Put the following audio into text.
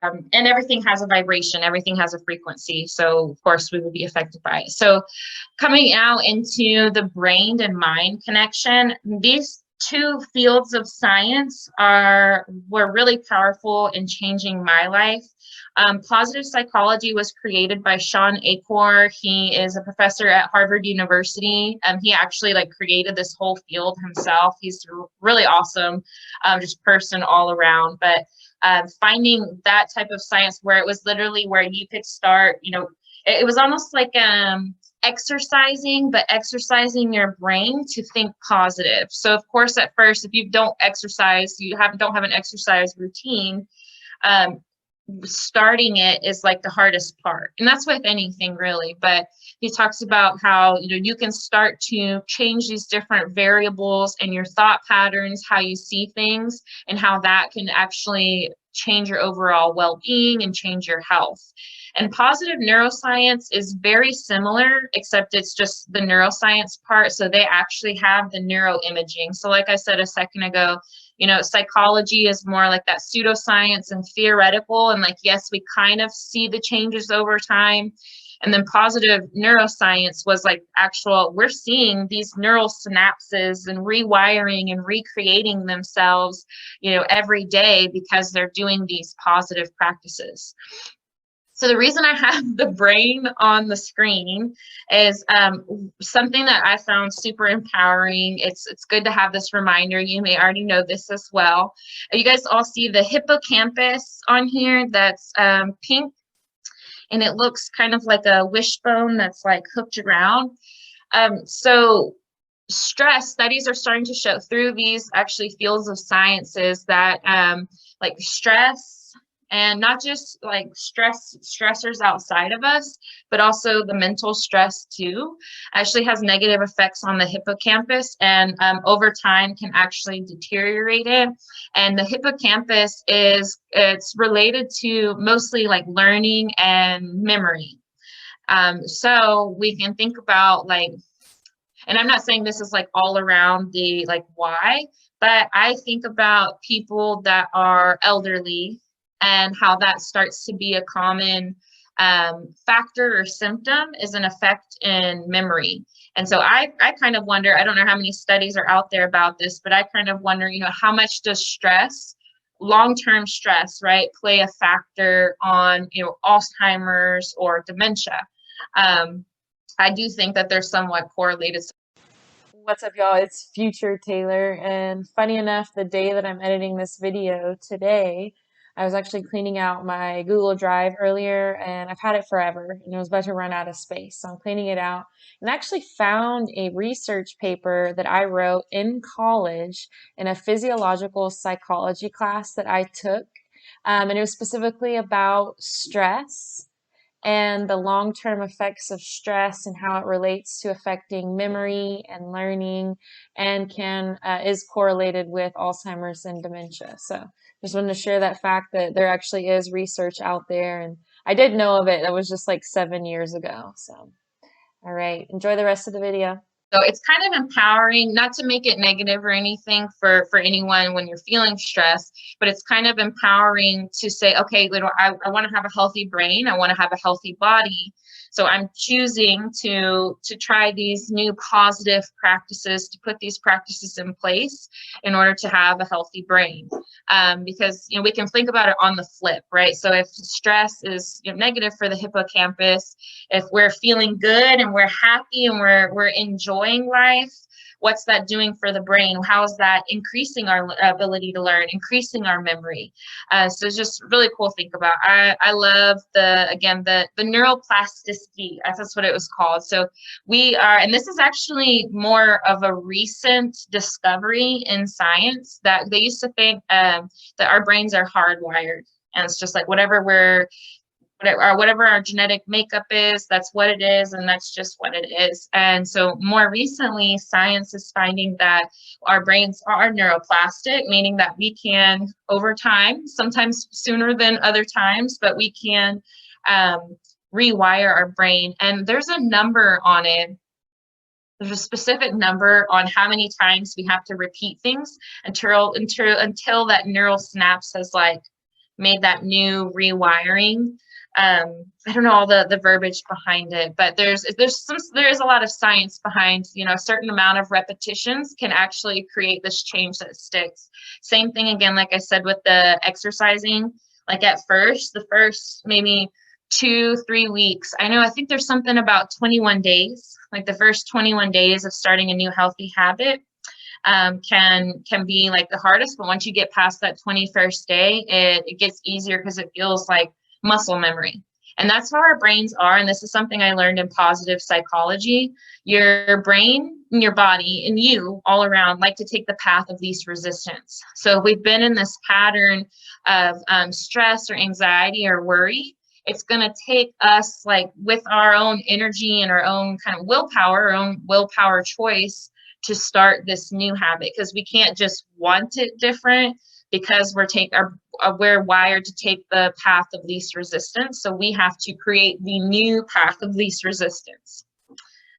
And everything has a vibration, everything has a frequency. So of course we will be affected by it. So coming out into the brain and mind connection, these two fields of science were really powerful in changing my life. Positive psychology was created by Sean Achor. He is a professor at Harvard University. He actually like created this whole field himself. He's really awesome, just person all around. But finding that type of science where it was literally where you could start, it was almost like exercising, but exercising your brain to think positive. So of course, at first, if you don't exercise, don't have an exercise routine, starting it is like the hardest part. And that's with anything really. But he talks about how, you can start to change these different variables in your thought patterns, how you see things, and how that can actually change your overall well-being and change your health. And positive neuroscience is very similar, except it's just the neuroscience part. So they actually have the neuroimaging. So like I said a second ago, psychology is more like that pseudoscience and theoretical. And like, yes, we kind of see the changes over time. And then positive neuroscience was like we're seeing these neural synapses and rewiring and recreating themselves, every day because they're doing these positive practices. So the reason I have the brain on the screen is something that I found super empowering. It's good to have this reminder. You may already know this as well. You guys all see the hippocampus on here that's pink, and it looks kind of like a wishbone that's like hooked around. So stress studies are starting to show through these actually fields of sciences that like stress, and not just like stressors outside of us, but also the mental stress too, actually has negative effects on the hippocampus, and over time can actually deteriorate it. And the hippocampus it's related to mostly like learning and memory. So we can think about like, and I'm not saying this is like all around the like why, but I think about people that are elderly and how that starts to be a common factor or symptom is an effect in memory. And so I kind of wonder, I don't know how many studies are out there about this, but I kind of wonder, how much does stress, long-term stress, right, play a factor on, Alzheimer's or dementia? I do think that they're somewhat correlated. What's up, y'all? It's Future Taylor, and funny enough, the day that I'm editing this video today, I was actually cleaning out my Google Drive earlier, and I've had it forever, and it was about to run out of space, so I'm cleaning it out, and I actually found a research paper that I wrote in college in a physiological psychology class that I took, and it was specifically about stress and the long-term effects of stress and how it relates to affecting memory and learning and is correlated with Alzheimer's and dementia. So just wanted to share that fact that there actually is research out there, and I did know of it. That was just like 7 years ago. So all right, enjoy the rest of the video. So it's kind of empowering, not to make it negative or anything for anyone when you're feeling stressed, but it's kind of empowering to say, okay, I want to have a healthy brain. I want to have a healthy body. So I'm choosing to try these new positive practices, to put these practices in place in order to have a healthy brain. Because we can think about it on the flip, right? So if stress is negative for the hippocampus, if we're feeling good and we're happy and we're enjoying life, what's that doing for the brain? How is that increasing our ability to learn, increasing our memory? So it's just really cool to think about. I love the neuroplasticity, that's what it was called. So we are, and this is actually more of a recent discovery in science, that they used to think that our brains are hardwired. And it's just like whatever our genetic makeup is, that's what it is, and that's just what it is. And so more recently, science is finding that our brains are neuroplastic, meaning that we can, over time, sometimes sooner than other times, but we can rewire our brain. And there's a number on it. There's a specific number on how many times we have to repeat things until that neural synapse has like made that new rewiring. I don't know all the verbiage behind it, but there is a lot of science behind, you know, a certain amount of repetitions can actually create this change that sticks. Same thing again, like I said, with the exercising, like at first, the first maybe 2-3 weeks, I think there's something about 21 days, like the first 21 days of starting a new healthy habit can be like the hardest, but once you get past that 21st day, it gets easier because it feels like muscle memory. And that's how our brains are. And this is something I learned in positive psychology. Your brain and your body and you all around like to take the path of least resistance. So if we've been in this pattern of stress or anxiety or worry, it's going to take us, like, with our own energy and our own kind of willpower, our own willpower choice, to start this new habit, because we can't just want it different, because we're wired to take the path of least resistance. So we have to create the new path of least resistance.